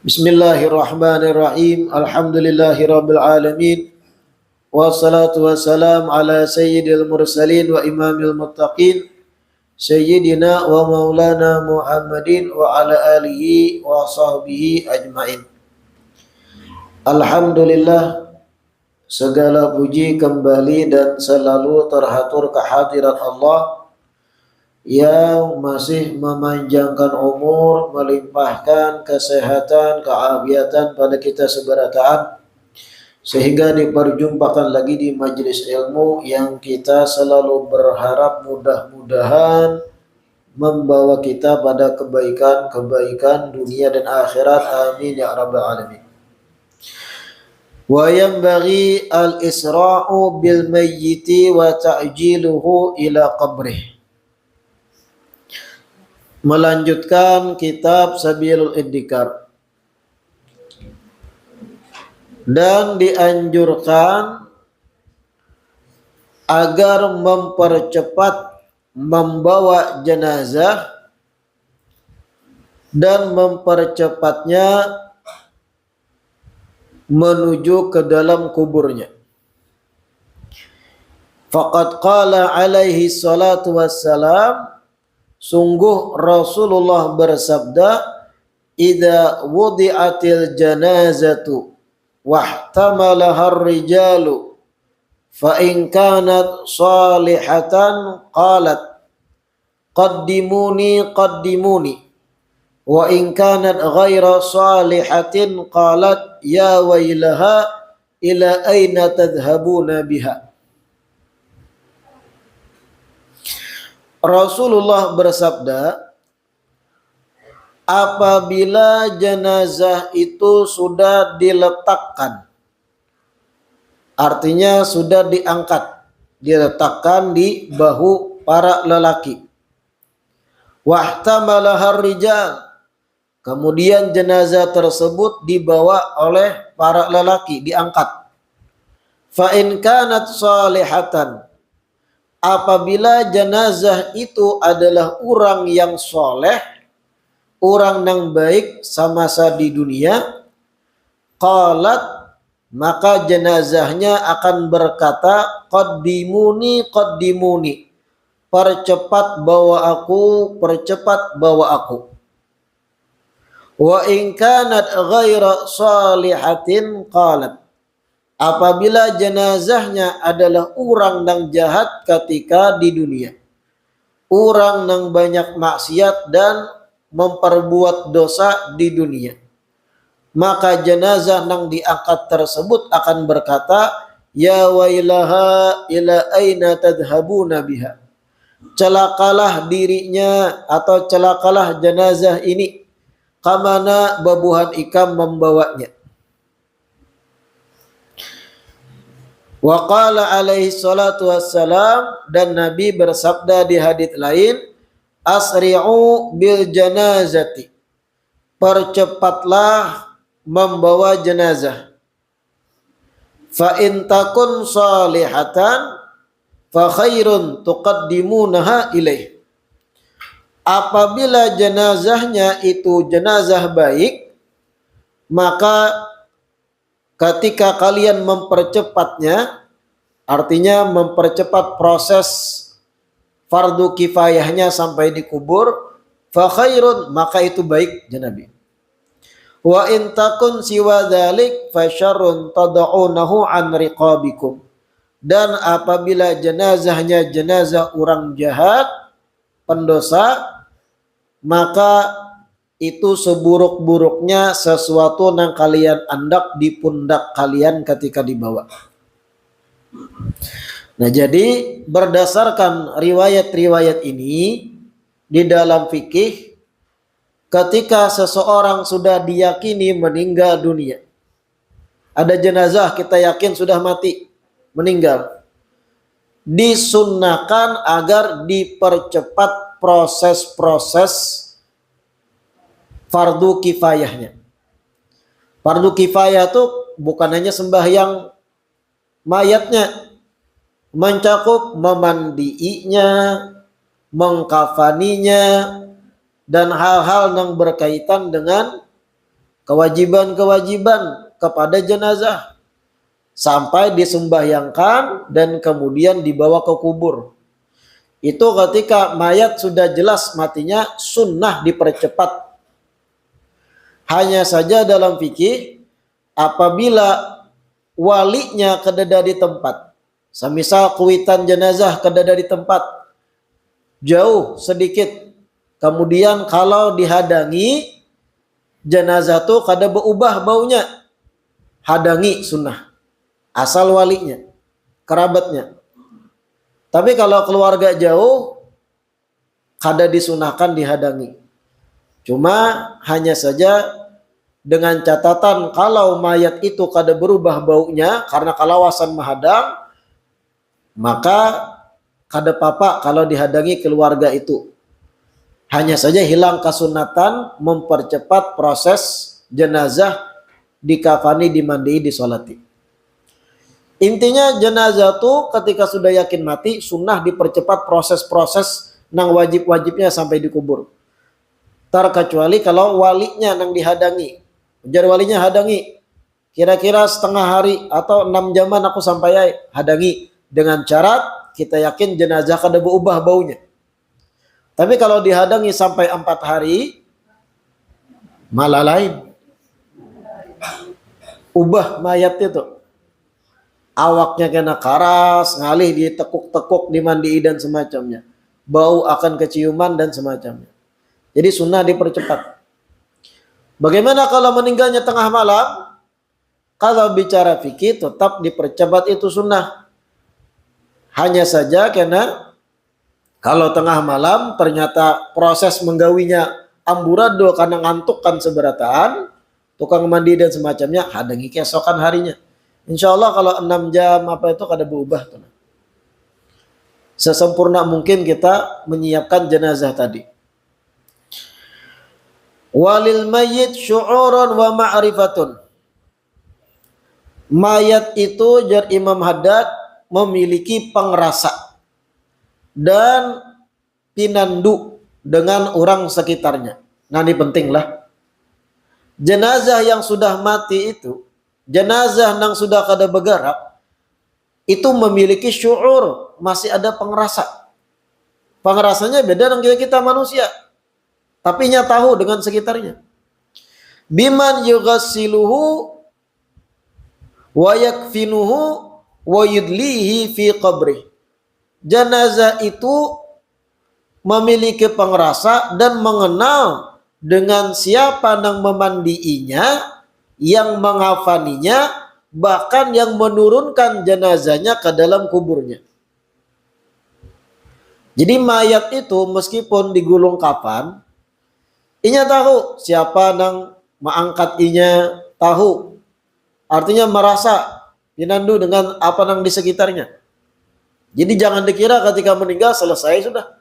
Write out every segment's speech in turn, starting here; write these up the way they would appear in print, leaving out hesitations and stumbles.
Bismillahirrahmanirrahim. Alhamdulillahirabbil alamin. Wassalatu wassalam ala sayyidil mursalin wa imamil muttaqin sayyidina wa maulana Muhammadin wa ala alihi wa sahbihi ajmain. Alhamdulillah, segala puji kembali dan selalu terhatur kehadirat Allah yang masih memanjangkan umur, melimpahkan kesehatan, keafiatan pada kita seberataan, sehingga diperjumpakan lagi di majelis ilmu yang kita selalu berharap mudah-mudahan membawa kita pada kebaikan-kebaikan dunia dan akhirat. Amin ya rabbal alamin. Wa yanbaghi al-isra'u bil mayyiti wa ta'jiluhu ila qabrih. Melanjutkan kitab Sabilul Iddikar, dan dianjurkan agar mempercepat membawa jenazah dan mempercepatnya menuju ke dalam kuburnya. Faqad qala alaihi salatu wassalam, sungguh Rasulullah bersabda, idza wudi'atil janazatu wahtamalaha ar-rijalu fa in kanat salihatan qalat qaddimuni qaddimuni wa in kanat ghaira salihatin qalat ya wailaha ila aina tadhhabuna biha. Rasulullah bersabda, apabila jenazah itu sudah diletakkan, artinya sudah diangkat, diletakkan di bahu para lelaki. Wahtamalahar rijal, kemudian jenazah tersebut dibawa oleh para lelaki, diangkat. Fa in kanat salihatan, apabila jenazah itu adalah orang yang soleh, orang yang baik semasa di dunia, qalat, maka jenazahnya akan berkata, qaddimuni qaddimuni, percepat bawa aku, percepat bawa aku. Wa in kanat ghaira salihatin qalat, apabila jenazahnya adalah orang yang jahat ketika di dunia, orang yang banyak maksiat dan memperbuat dosa di dunia, maka jenazah yang diangkat tersebut akan berkata, ya wailaha ila aina tadhhabuna biha, celakalah dirinya atau celakalah jenazah ini, kamana babuhan ikam membawanya. Wa qala alaihi salatu wassalam, dan Nabi bersabda di hadits lain, asri'u bil janazati, percepatlah membawa jenazah. Fa in takun salihatan fa khairun tuqaddimunaha ilaih, apabila jenazahnya itu jenazah baik, maka ketika kalian mempercepatnya, artinya mempercepat proses fardu kifayahnya sampai dikubur, fa khairun, maka itu baik, Nabi. Wa in takun siwa dzalik fa syarrun tad'unahu an riqabikum, dan apabila jenazahnya jenazah orang jahat, pendosa, maka itu seburuk-buruknya sesuatu yang kalian andak di pundak kalian ketika dibawa. Nah, jadi berdasarkan riwayat-riwayat ini di dalam fikih, ketika seseorang sudah diyakini meninggal dunia, ada jenazah kita yakin sudah mati, meninggal, disunnahkan agar dipercepat proses-proses fardu kifayahnya. Fardu kifayah itu bukan hanya sembahyang mayatnya, mencakup memandiinya, mengkafaninya, dan hal-hal yang berkaitan dengan kewajiban-kewajiban kepada jenazah sampai disembahyangkan dan kemudian dibawa ke kubur. Itu ketika mayat sudah jelas matinya, sunnah dipercepat. Hanya saja dalam fikih, apabila walinya kedada di tempat, semisal kuitan jenazah kedada di tempat, jauh sedikit, kemudian kalau dihadangi, jenazah tuh kada berubah baunya, hadangi sunnah. Asal walinya, kerabatnya. Tapi kalau keluarga jauh, kada disunahkan dihadangi. Cuma hanya saja dengan catatan kalau mayat itu kada berubah baunya karena kalawasan menghadang, maka kada apa-apa kalau dihadangi keluarga itu. Hanya saja hilang kesunatan mempercepat proses jenazah dikafani, dimandai, disolati. Intinya jenazah tuh ketika sudah yakin mati, sunnah dipercepat proses-proses nang wajib-wajibnya sampai dikubur. Terkecuali kalau walinya nang dihadangi. Ujar walinya hadangi, kira-kira setengah hari atau 6 jaman aku sampai hadangi. Dengan syarat kita yakin jenazah kada berubah baunya. Tapi kalau dihadangi sampai 4 hari, malah lain. Ubah mayat itu. Awaknya kena karas, ngalih ditekuk-tekuk, dimandii dan semacamnya. Bau akan keciuman dan semacamnya. Jadi sunnah dipercepat. Bagaimana kalau meninggalnya tengah malam? Kalau bicara fikih tetap dipercepat, itu sunnah. Hanya saja karena kalau tengah malam ternyata proses menggawinya amburadul karena ngantuk kan seberataan, tukang mandi dan semacamnya, hadangi keesokan harinya. Insya Allah kalau 6 jam apa itu kada berubah tuh. Sesempurna mungkin kita menyiapkan jenazah tadi. Walil mayyit syu'urun wa ma'rifatun. Mayat itu jar Imam Haddad memiliki pengrasa dan pinandu dengan orang sekitarnya. Nah ini penting lah. Jenazah yang sudah mati itu, jenazah yang sudah kada bergerak, itu memiliki syu'ur, masih ada pengerasa. Pengerasanya beda dengan kita manusia. Tapi nya tahu dengan sekitarnya. Biman yughassiluhu wa yakfinuhu wa yudlihi fi qabri. Jenazah itu memiliki pengerasa dan mengenal dengan siapa yang memandiinya, yang mengafaninya, bahkan yang menurunkan jenazahnya ke dalam kuburnya. Jadi mayat itu meskipun digulung kafan, inya tahu siapa yang mengangkat inya, tahu. Artinya merasa pinandu dengan apa yang di sekitarnya. Jadi jangan dikira ketika meninggal selesai sudah.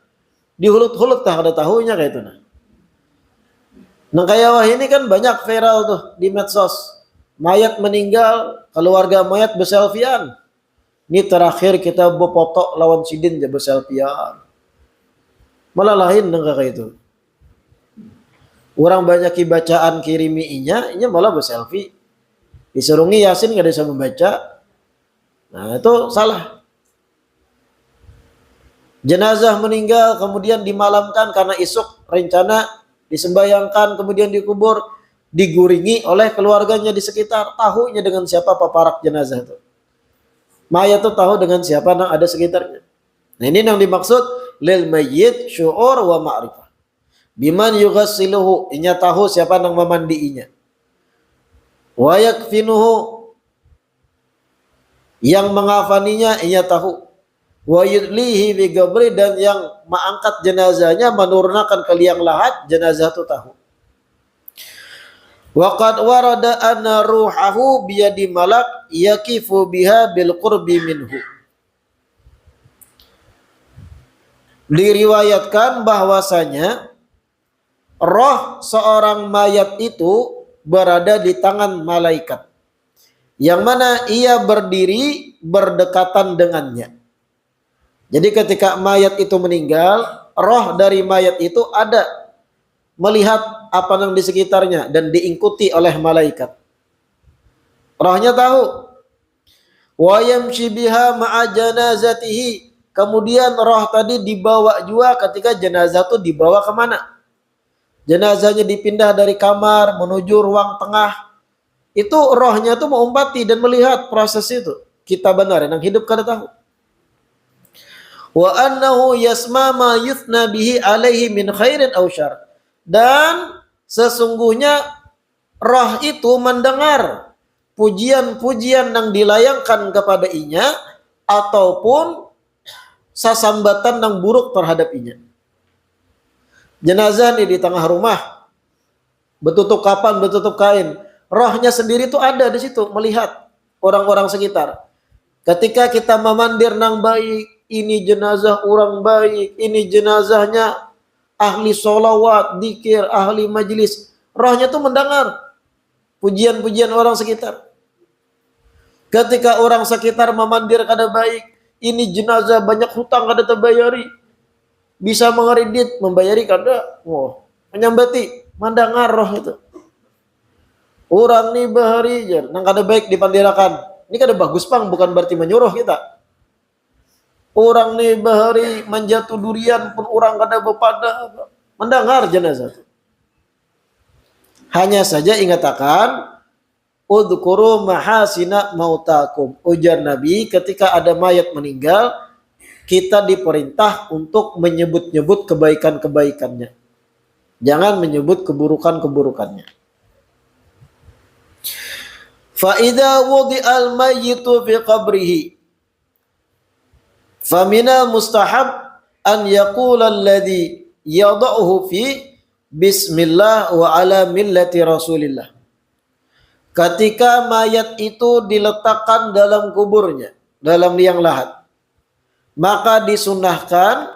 Dihulut-hulut tak ada tahunya kayak itu. Nah kayak wah ini kan banyak viral tuh di medsos. Mayat meninggal, keluarga mayat berselfian. Ini terakhir kita berfoto lawan sidin ya berselfian. Malah lain dengan kayak itu. Orang banyak bacaan kirimi inya malah berselfie. Diserungi Yasin nggak bisa membaca. Nah itu salah. Jenazah meninggal kemudian dimalamkan karena esok rencana disembayangkan kemudian dikubur, diguringi oleh keluarganya di sekitar, tahunya dengan siapa paparak jenazah itu. Mayat itu tahu dengan siapa yang ada sekitarnya. Nah ini yang dimaksud lil mayyit syu'ur wa ma'rifah. Biman yughassiluhu, inya tahu siapa yang memandiinya. Wa yakfinuhu, yang mengafaninya inya tahu. Wa yudlihi bi qabri, dan yang mengangkat jenazahnya, menurunkan ke liang lahat jenazah itu tahu. Wa qad warada anna ruhahu biyadi malak yakifu biha bil qurbi minhu. Diriwayatkan bahwasanya roh seorang mayat itu berada di tangan malaikat, yang mana ia berdiri berdekatan dengannya. Jadi ketika mayat itu meninggal, roh dari mayat itu ada melihat apa yang di sekitarnya dan diikuti oleh malaikat. Rohnya tahu. Wa yamshi biha ma'a janazatihi. Kemudian roh tadi dibawa juga ketika jenazah itu dibawa kemana? Jenazahnya dipindah dari kamar menuju ruang tengah. Itu rohnya tuh mengumpati dan melihat proses itu. Kita benar yang hidup kada tahu. Wa annahu yasma ma yuthna bihi alaihi min khairin aw syarr. Dan sesungguhnya roh itu mendengar pujian-pujian yang dilayangkan kepada inya ataupun sasambatan yang buruk terhadap inya. Jenazah nih di tengah rumah, bertutup kapan, bertutup kain. Rohnya sendiri tuh ada di situ melihat orang-orang sekitar. Ketika kita memandir nang baik, ini jenazah orang baik, ini jenazahnya ahli sholawat, dikir, ahli majlis. Rohnya tuh mendengar pujian-pujian orang sekitar. Ketika orang sekitar memandir kada baik, ini jenazah banyak hutang kada terbayari, bisa mengeridit, membayari kada, menyambati, mendengar roh itu. Orang nih bahari jar, nang kada baik dipandirakan. Ini kada bagus pang, bukan berarti menyuruh kita. Orang nih bahari menjatuh durian pun orang kada bepada, mendengar jenazah. Hanya saja ingat akan udhkuru mahasina mautakum. Ujar Nabi, ketika ada mayat meninggal, kita diperintah untuk menyebut-nyebut kebaikan-kebaikannya. Jangan menyebut keburukan-keburukannya. Fa idza wudi'al mayyitu fi qabrihi famina mustahab an yaqula alladhi yada'uhu fi bismillah wa ala millati rasulillah. Ketika mayat itu diletakkan dalam kuburnya, dalam liang lahat, maka disunahkan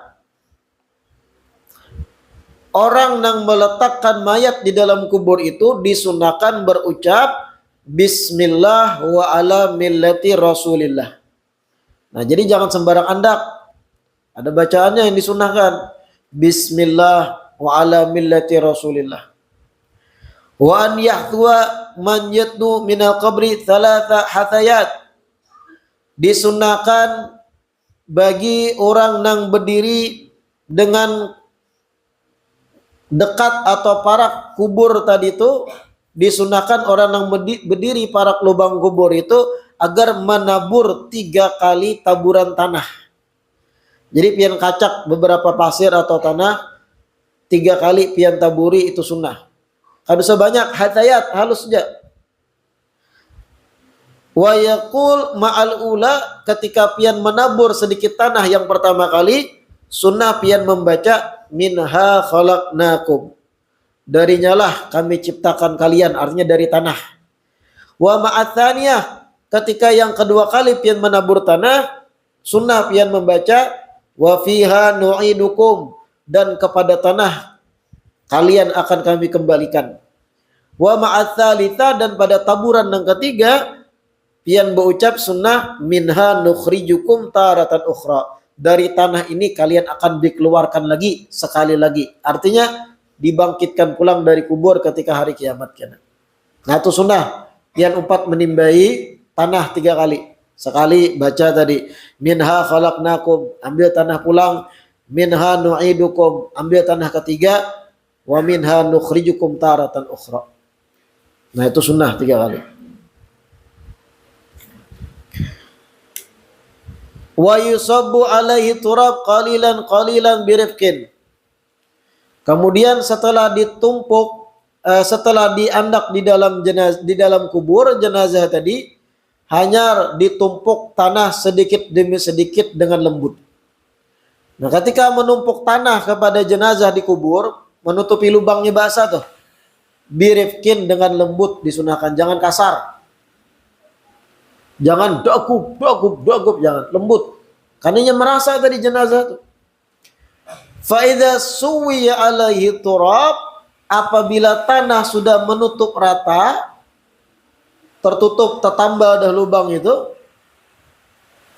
orang yang meletakkan mayat di dalam kubur itu disunahkan berucap bismillah wa ala millati rasulillah. Nah, jadi jangan sembarang andak. Ada bacaannya yang disunahkan. Bismillah wa ala millati rasulillah. Wa an yahdwa man yatnu minal qabri thalatha hathayat. Disunahkan bagi orang yang berdiri dengan dekat atau parak kubur tadi itu, disunahkan orang yang berdiri parak lubang kubur itu agar menabur 3 kali taburan tanah. Jadi pian kacak beberapa pasir atau tanah 3 kali pian taburi itu sunnah. Kada usah banyak, hatayat halus saja. Wa yaqul ma'al ula, ketika pian menabur sedikit tanah yang pertama kali, sunnah pian membaca minha khalaqnakum. Darinya lah kami ciptakan kalian, artinya dari tanah. Wa ma'athaniyah, ketika yang kedua kali pian menabur tanah, sunnah pian membaca wa fiha nu'idukum, dan kepada tanah kalian akan kami kembalikan. Wa ma'athalitha, dan pada taburan yang ketiga pian berucap sunnah minha nukhrijukum taratan ukhra, dari tanah ini kalian akan dikeluarkan lagi sekali lagi, artinya dibangkitkan pulang dari kubur ketika hari kiamat. Nah itu sunnah pian 4 menimbai tanah 3 kali. Sekali baca tadi minha khalaqnakum, ambil tanah pulang, minha nu'idukum, ambil tanah ketiga, wa minha nukhrijukum taratan ukhra. Nah itu sunnah 3 kali. Wa yusabbu alaihi turab qalilan qalilan birifqin. Kemudian setelah ditumpuk, setelah diandak di dalam kubur jenazah tadi, hanya ditumpuk tanah sedikit demi sedikit dengan lembut. Nah, ketika menumpuk tanah kepada jenazah di kubur, menutupi lubangnya basah tuh, birifkin, dengan lembut disunahkan, jangan kasar, jangan dagup, jangan, lembut. Karena merasa tadi jenazah tuh. Fa'idha suwiya alaihi turab, apabila tanah sudah menutup rata, tertutup, tertambal dah lubang itu,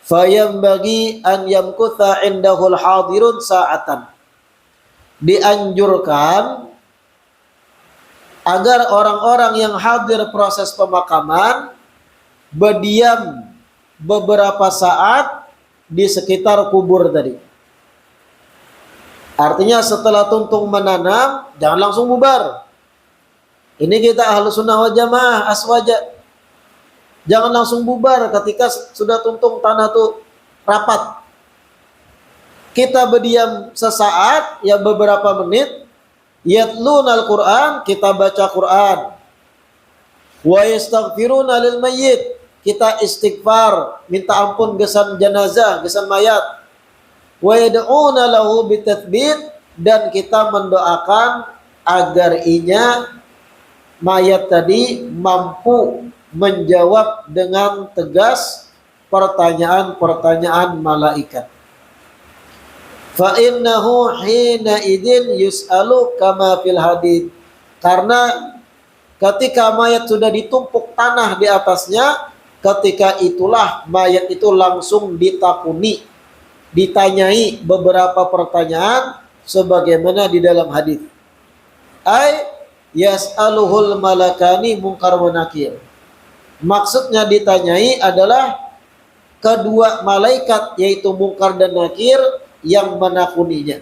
fayambagi an yamkutha indahul hadirun sa'atan, dianjurkan agar orang-orang yang hadir proses pemakaman berdiam beberapa saat di sekitar kubur tadi. Artinya setelah tuntung menanam, jangan langsung bubar. Ini kita Ahlus Sunnah wal Jamaah aswaja. Jangan langsung bubar ketika sudah tuntung tanah tuh rapat. Kita berdiam sesaat, ya beberapa menit. Yatlunal Quran, kita baca Quran. Wa yastaghfiruna lil mayyit, kita istighfar, minta ampun gesan jenazah, gesan mayat. Wa yad'una lahu bitathbit, dan kita mendoakan agar mayat tadi mampu menjawab dengan tegas pertanyaan-pertanyaan malaikat. Fa innahu hina idin yus'alu kama fil hadits, karena ketika mayat sudah ditumpuk tanah di atasnya, ketika itulah mayat itu langsung ditakuni, ditanyai beberapa pertanyaan sebagaimana di dalam hadis. Ai yas'aluhul malakani munkar wa nakir. Maksudnya ditanyai adalah kedua malaikat, yaitu munkar dan nakir, yang menakuninya.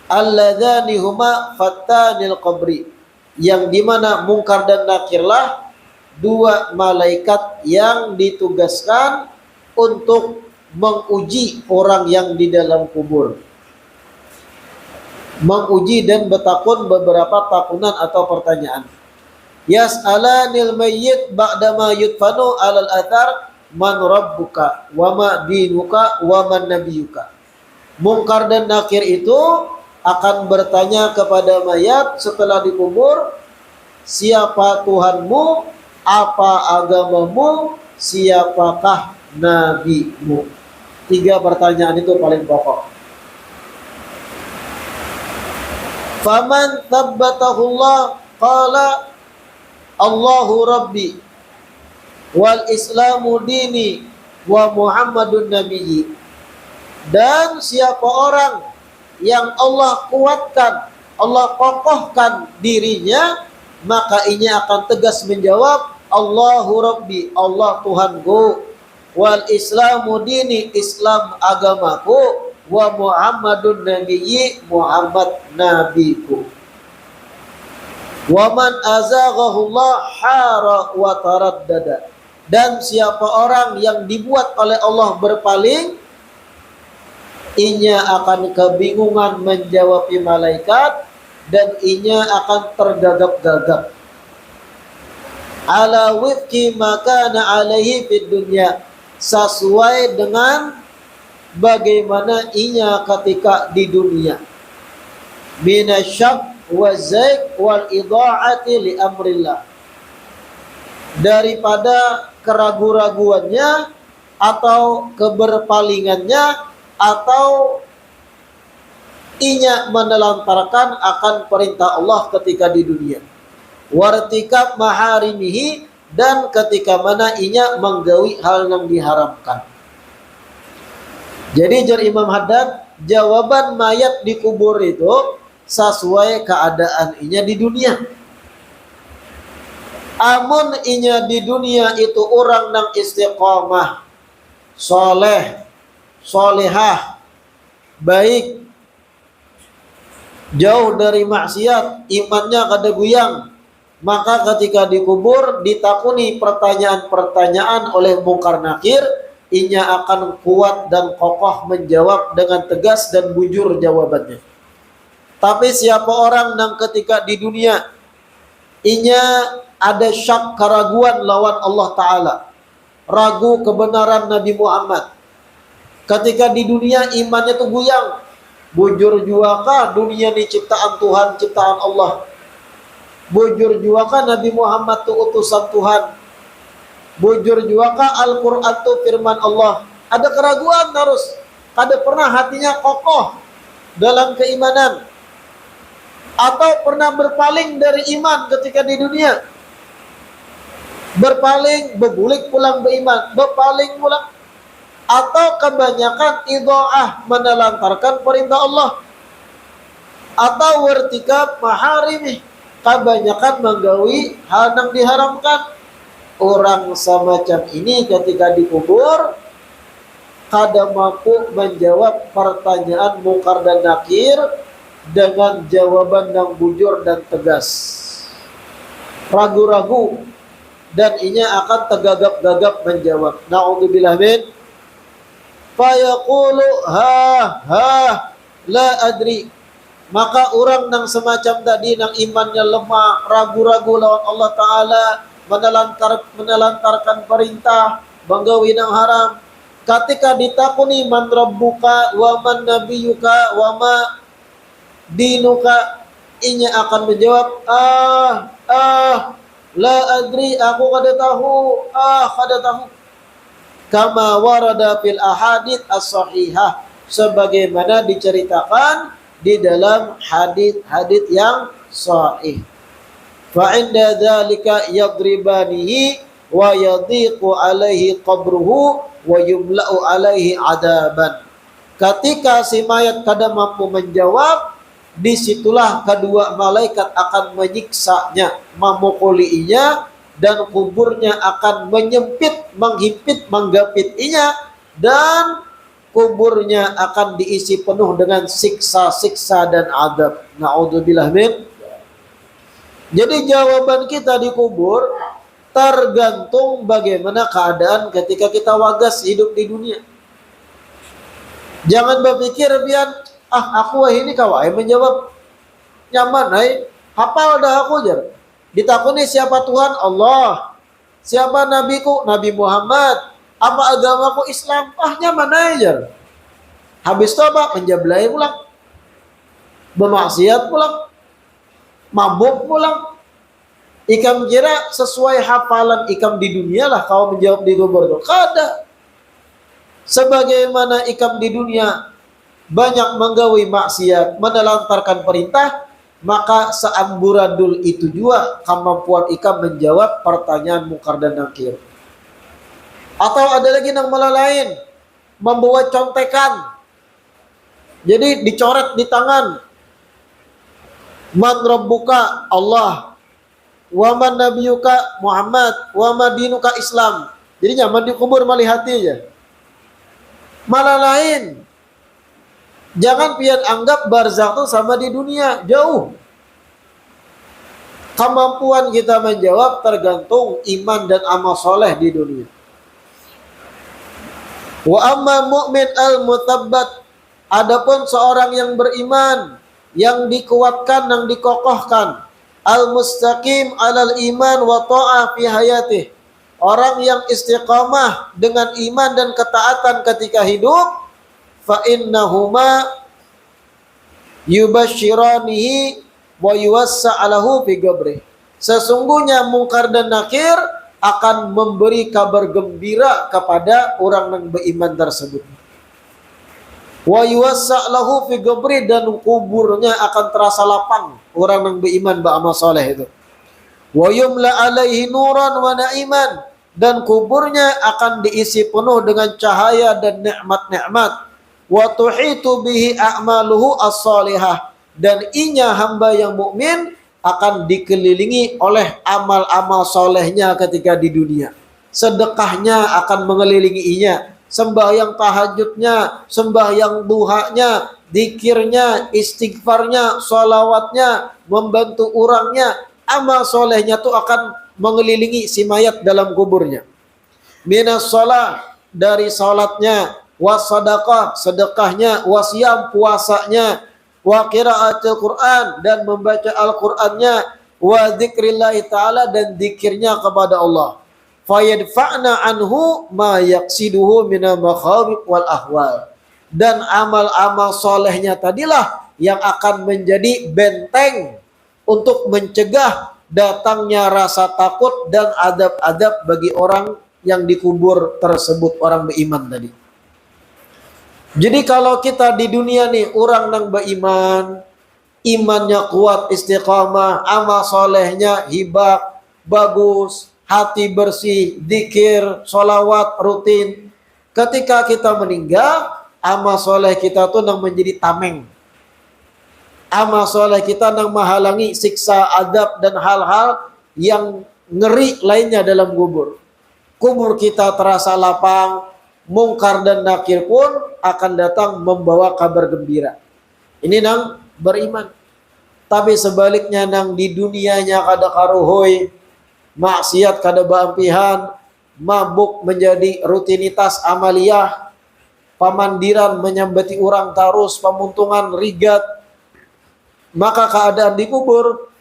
Alladzani huma fattanil qabri, yang dimana munkar dan nakirlah dua malaikat yang ditugaskan untuk menguji orang yang di dalam kubur, menguji dan bertakun beberapa takunan atau pertanyaan. Yas'alanil mayyit ba'dama yudfanu alal athar man rabbuka wa ma dinuka wa man nabiyuka. Munkar dan nakir itu akan bertanya kepada mayat setelah dikubur, siapa Tuhanmu, apa agamamu, siapakah nabimu. 3 pertanyaan itu paling pokok. Faman thabbatahullah qala Allahu Rabbi wal Islamu dini wa Muhammadun nabiyyi. Dan siapa orang yang Allah kuatkan, Allah kokohkan dirinya, maka ia akan tegas menjawab Allahu Rabbi, Allah Tuhanku, wal Islamu dini, Islam agamaku, wa Muhammadun nabiyyi, Muhammad nabiku. Wa man azaghahullah hara wa taraddada. Dan siapa orang yang dibuat oleh Allah berpaling, inya akan kebingungan menjawab malaikat, dan inya akan tergagap-gagap. Ala wifki makana alaihi fid dunya, sesuai dengan bagaimana inya ketika di dunia. Minasyak wa zaik wal idha'ati li amrillah, daripada keraguan-raguannya atau keberpalingannya, atau inya menelantarkan akan perintah Allah ketika di dunia. Wartikab maharimihi, dan ketika mana inya menggawi hal yang diharamkan. Jadi jar Imam Haddad, jawaban mayat di kubur itu sesuai keadaan inya di dunia. Amun inya di dunia itu orang nang istiqamah, soleh, solehah, baik, jauh dari maksiat, imannya kada guyang, maka ketika dikubur ditakuni pertanyaan-pertanyaan oleh mungkar nakir, inya akan kuat dan kokoh menjawab dengan tegas dan bujur jawabannya. Tapi siapa orang yang ketika di dunia inya ada syak, keraguan lawan Allah Ta'ala, ragu kebenaran Nabi Muhammad, ketika di dunia imannya tuh guyang, bujur juaka dunia ini ciptaan Tuhan, ciptaan Allah, bujur juaka Nabi Muhammad tuh utusan Tuhan, bujur juaka Al-Quran tuh firman Allah, ada keraguan terus, kada pernah hatinya kokoh dalam keimanan, atau pernah berpaling dari iman ketika di dunia, berpaling, berbulik pulang beriman, berpaling pulang, atau kebanyakan idha'ah, menelantarkan perintah Allah, atau wartikab maharimih, kebanyakan menggawi hal yang diharamkan. Orang semacam ini ketika dikubur kada mampu menjawab pertanyaan mungkar dan nakir dengan jawaban yang bujur dan tegas. Ragu-ragu dan inya akan tegagap-gagap menjawab. Na'udzubillah min. Fayaqulu la adri. Maka orang yang semacam tadi yang imannya lemah, ragu-ragu lawan Allah Ta'ala, menelantarkan perintah, menggawi yang haram. Ketika ditakuni man rabbuka wa man nabiyuka wa ma dinuka, inya akan menjawab la adri, aku kada tahu. Kama warada fil ahadits as-sahihah, sebagaimana diceritakan di dalam hadits yang sahih. Fa inda dzalika yadribanihi wa yadhiqu alaihi qabruhu wa yumla'u alaihi adaban. Ketika si mayat kada mampu menjawab, disitulah kedua malaikat akan menyiksanya, memukulinya, dan kuburnya akan menyempit, menghimpit, menggapit inya, dan kuburnya akan diisi penuh dengan siksa-siksa dan adab. Na'udzubillah min. Jadi jawaban kita di kubur tergantung bagaimana keadaan ketika kita wagas hidup di dunia. Jangan berpikir pian, aku ini kawai menjawab nyaman, hafal dah aku jar. Ditakuni siapa Tuhan? Allah. Siapa nabiku? Nabi Muhammad. Apa agamaku? Islam. Nyaman aja. Habis itu apa? Menjablai pulang. Bermaksiat pulang. Mabuk pulang. Ikam kira sesuai hafalan ikam di dunia lah kau menjawab di kubur itu. Kada. Sebagaimana ikam di dunia banyak menggawi maksiat, menelantarkan perintah, maka seamburadul itu juga kemampuan ikam menjawab pertanyaan mungkar dan nakir. Atau ada lagi yang malah lain, membawa contekan. Jadi dicoret di tangan. Man rabbuka Allah, wa man nabiyuka Muhammad, wa ma dinuka Islam. Jadi nyaman dikubur melihat aja. Malah lain. Jangan pian anggap barzakh itu sama di dunia, jauh. Kemampuan kita menjawab tergantung iman dan amal soleh di dunia. Wa amma mu'min al-mutabbat, adapun seorang yang beriman, yang dikuatkan, yang dikokohkan, al-mustaqim alal iman wa ta'ah fi hayatih, orang yang istiqamah dengan iman dan ketaatan ketika hidup, fa innahuma yubashiranihi wa yuwassa'alahu fi qabri. Sesungguhnya mungkar dan nakir akan memberi kabar gembira kepada orang yang beriman tersebut. Wa yuwassa'alahu fi qabri, dan kuburnya akan terasa lapang orang yang beriman beramal soleh itu. Wa yumla alaihi nuran wa na'iman, dan kuburnya akan diisi penuh dengan cahaya dan nikmat-nikmat. Wa tuhitu bihi a'maluhu as-salihah, dan inya hamba yang mukmin akan dikelilingi oleh amal-amal solehnya ketika di dunia. Sedekahnya akan mengelilingi inya, sembahyang tahajudnya, sembahyang duhanya, zikirnya, istighfarnya, sholawatnya, membantu orangnya, amal solehnya itu akan mengelilingi si mayat dalam kuburnya. Minas sholah, dari salatnya, wasadaqah, sedekahnya, wasiyam, puasanya, wa qiraatul Quran, dan membaca Al-Qur'annya, wa dzikrillahi ta'ala, dan dzikirnya kepada Allah. Fayadfa'na anhu ma yaqsiduhu minal makhawif wal ahwal, dan amal-amal solehnya tadilah yang akan menjadi benteng untuk mencegah datangnya rasa takut dan adab-adab bagi orang yang dikubur tersebut, orang beriman tadi. Jadi kalau kita di dunia nih orang yang beriman, imannya kuat, istiqamah, amal solehnya hibah, bagus, hati bersih, zikir, sholawat rutin. Ketika kita meninggal, amal soleh kita tuh yang menjadi tameng. amal soleh kita nang menghalangi siksa adab dan hal-hal yang ngeri lainnya dalam kubur. Kubur kita terasa lapang, mungkar dan nakir pun akan datang membawa kabar gembira. Ini nang beriman. Tapi sebaliknya nang di dunianya kada karuhoi, maksiat kada baampihan, mabuk menjadi rutinitas amaliyah, pamandiran menyambati orang tarus, pamuntungan rigat, maka keadaan di kubur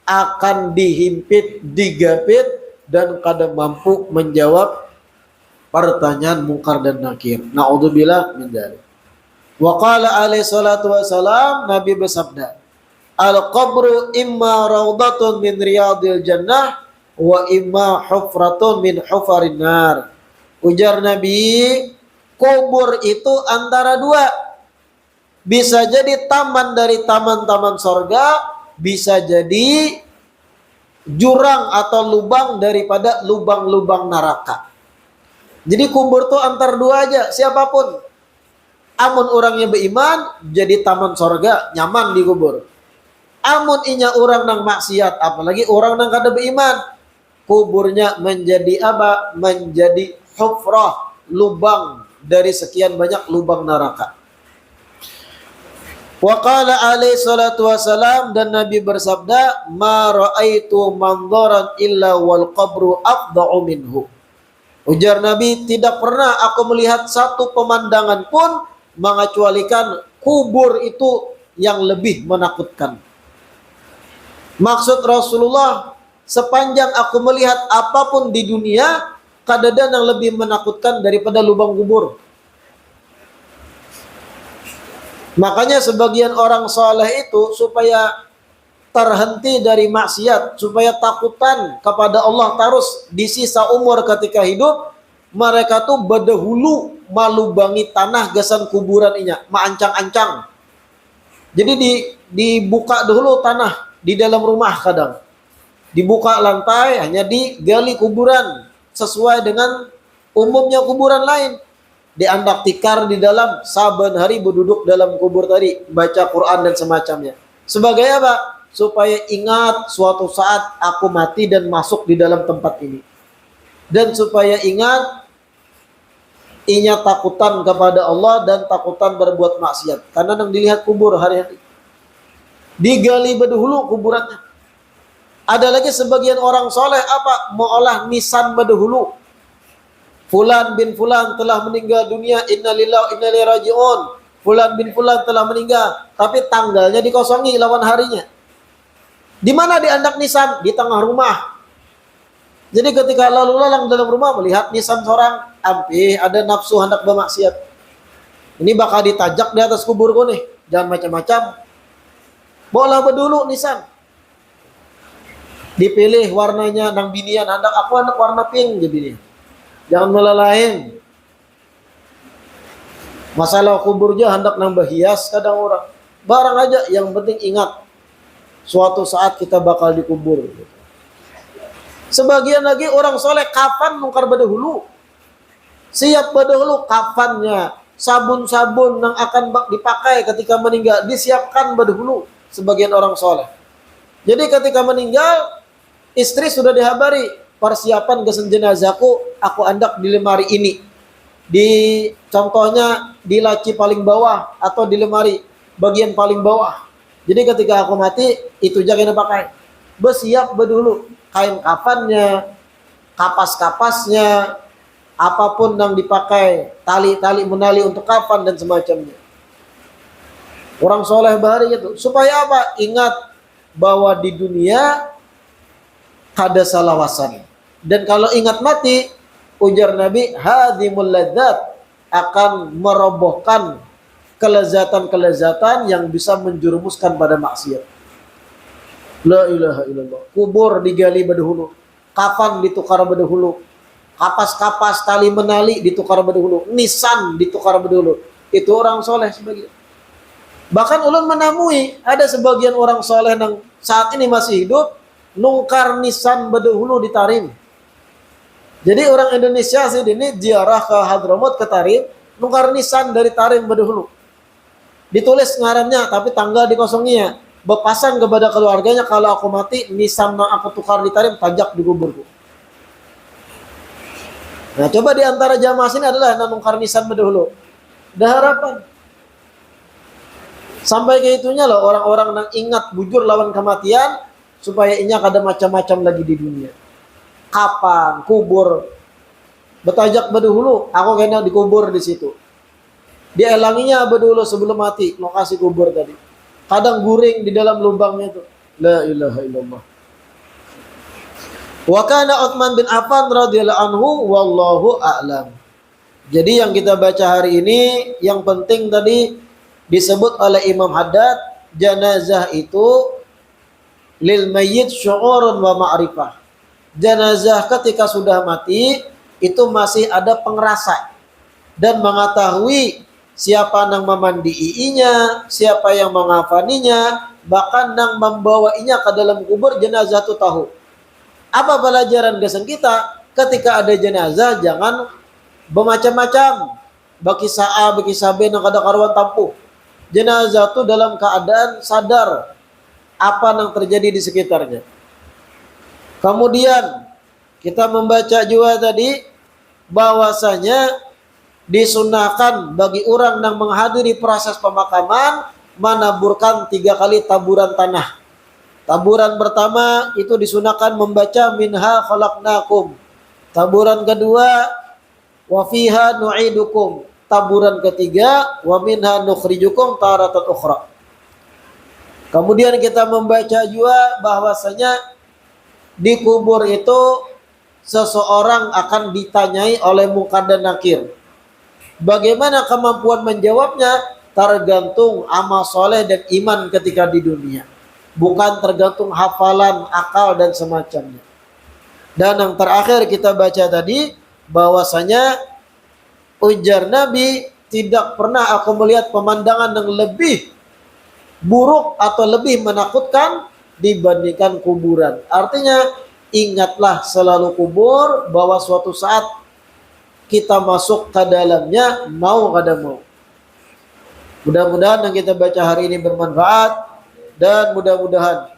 akan dihimpit, digapit, dan kada mampu menjawab pertanyaan mungkar dan nakir. Na'udzubillah min dzalik. Wa qala alaihi salatu wassalam, Nabi bersabda, al-qabru imma raudatun min riyadil jannah wa imma hufratun min hufarin nar. Ujar Nabi, kubur itu antara dua. Bisa jadi taman dari taman-taman sorga, bisa jadi jurang atau lubang daripada lubang-lubang neraka. Jadi kubur tuh antar dua aja, siapapun. Amun orangnya beriman, jadi taman sorga, nyaman di kubur. Amun inya orang nang maksiat, apalagi orang nang kada beriman, kuburnya menjadi apa? Menjadi hufrah, lubang dari sekian banyak lubang neraka. Wa qala alaihi salatu wassalam, dan Nabi bersabda, ma ra'aitu manzaran illa wal qabru afda'u minhu. Ujar Nabi, tidak pernah aku melihat satu pemandangan pun mengecualikan kubur itu yang lebih menakutkan. Maksud Rasulullah, sepanjang aku melihat apapun di dunia, kadada yang lebih menakutkan daripada lubang kubur. Makanya sebagian orang soleh itu supaya terhenti dari maksiat, supaya takutan kepada Allah terus di sisa umur ketika hidup, mereka tuh berdahulu malubangi tanah gasan kuburan inya, maancang-ancang. Jadi dibuka dahulu tanah di dalam rumah kadang. Dibuka lantai, hanya digali kuburan sesuai dengan umumnya kuburan lain. Diandak tikar di dalam, saban hari berduduk dalam kubur tadi, baca Quran dan semacamnya. Sebagai apa? Supaya ingat suatu saat aku mati dan masuk di dalam tempat ini. Dan supaya ingat inya takutan kepada Allah dan takutan berbuat maksiat. Karena yang dilihat kubur hari-hari. Digali berdahulu kuburannya. Ada lagi sebagian orang soleh apa? Mengolah nisan berdahulu. Fulan bin Fulan telah meninggal dunia, innalillahi wa inna ilaihi raji'un. Fulan bin Fulan telah meninggal, tapi tanggalnya dikosongi lawan harinya. Di mana diandak nisan? Di tengah rumah. Jadi ketika lalu lalang dalam rumah melihat nisan seorang, ada nafsu hendak bermaksiat. Ini bakal ditajak di atas kuburku nih, jangan macam-macam. Bola berdulu nisan. Dipilih warnanya nang binian, hendak aku hendak warna pink jadinya. Jangan melalahin. Masalah kuburnya hendak nambah hias kadang orang. Barang aja, yang penting ingat suatu saat kita bakal dikubur. Sebagian lagi orang soleh kapan nungkar berdahulu. Siap berdahulu kafannya. Sabun-sabun yang akan dipakai ketika meninggal disiapkan berdahulu. Sebagian orang soleh. Jadi ketika meninggal, istri sudah dihabari. Persiapan gesen jenazahku, aku andak di lemari ini. Contohnya di laci paling bawah atau di lemari bagian paling bawah. Jadi ketika aku mati, itu jangan pakai. Bersiap berdulu kain kafannya, kapas-kapasnya, apapun yang dipakai, tali-tali menali untuk kafan dan semacamnya. Orang soleh bahari itu. Supaya apa? Ingat bahwa di dunia ada salawasan. Dan kalau ingat mati, ujar Nabi, hadimul ladzat, akan merobohkan kelezatan-kelezatan yang bisa menjerumuskan pada maksiat. La ilaha illallah. Kubur digali berdahulu, kafan ditukar berdahulu, kapas-kapas tali menali ditukar berdahulu, nisan ditukar berdahulu. Itu orang soleh sebagian. Bahkan ulun menemui ada sebagian orang soleh yang saat ini masih hidup, nungkar nisan berdahulu di Tarim. Jadi orang Indonesia sih ini ziarah ke Hadramaut ke Tarim, nungkar nisan dari Tarim berdahulu. Ditulis ngarannya, tapi tanggal dikosonginya. Bepasan kepada keluarganya, kalau aku mati, nisan yang aku tukar ditarim, pajak di kuburku. Nah, coba di antara jamaah sini adalah nanungkar nisan dahulu. Dah harapan. Sampai ke itunya loh, orang-orang yang ingat bujur lawan kematian, supaya inya kada macam-macam lagi di dunia. Kapan kubur betajak bedahulu, aku kena dikubur di situ. Dielanginya bedahulu sebelum mati, lokasi kubur tadi. Kadang guring di dalam lubangnya itu. La ilaha illallah. Wa kana Utsman bin Affan radhiyallahu anhu wallahu a'lam. Jadi yang kita baca hari ini, yang penting tadi disebut oleh Imam Haddad, jenazah itu lil mayyit syu'urun wa ma'rifah. Jenazah ketika sudah mati itu masih ada pengerasa dan mengetahui siapa yang memandiinya, siapa yang mengafaninya, bahkan yang membawainya ke dalam kubur jenazah itu tahu. Apa pelajaran kesan kita? Ketika ada jenazah jangan bermacam-macam. Bagi A, bagi B yang kada karuan tampu. Jenazah itu dalam keadaan sadar apa yang terjadi di sekitarnya. Kemudian kita membaca juga tadi bahwasanya disunahkan bagi orang yang menghadiri proses pemakaman menaburkan 3 kali taburan tanah. Taburan pertama itu disunahkan membaca minha khalaqnakum. Taburan kedua wa fiha nu'idukum. Taburan ketiga wa minha nukhrijukum taratan ukhra. Kemudian kita membaca juga bahwasanya di kubur itu seseorang akan ditanyai oleh Munkar dan Nakir. Bagaimana kemampuan menjawabnya? Tergantung amal soleh dan iman ketika di dunia. Bukan tergantung hafalan, akal dan semacamnya. Dan yang terakhir kita baca tadi bahwasanya ujar Nabi, tidak pernah aku melihat pemandangan yang lebih buruk atau lebih menakutkan dibandingkan kuburan. Artinya ingatlah selalu kubur, bahwa suatu saat kita masuk ke dalamnya mau kada mau. Mudah-mudahan yang kita baca hari ini bermanfaat dan mudah-mudahan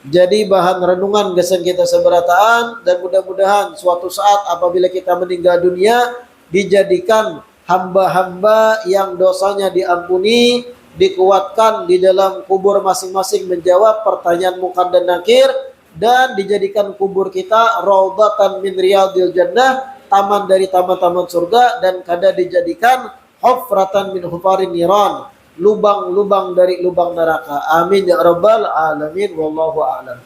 jadi bahan renungan kesan kita seberataan, dan mudah-mudahan suatu saat apabila kita meninggal dunia dijadikan hamba-hamba yang dosanya diampuni, dikuatkan di dalam kubur masing-masing menjawab pertanyaan Munkar dan Nakir, dan dijadikan kubur kita raudhatan min riyadil jannah, taman dari taman-taman surga, dan kada dijadikan hufratan min hufarin niran, lubang-lubang dari lubang neraka. Amin ya rabbal alamin. Wallahu a'lam.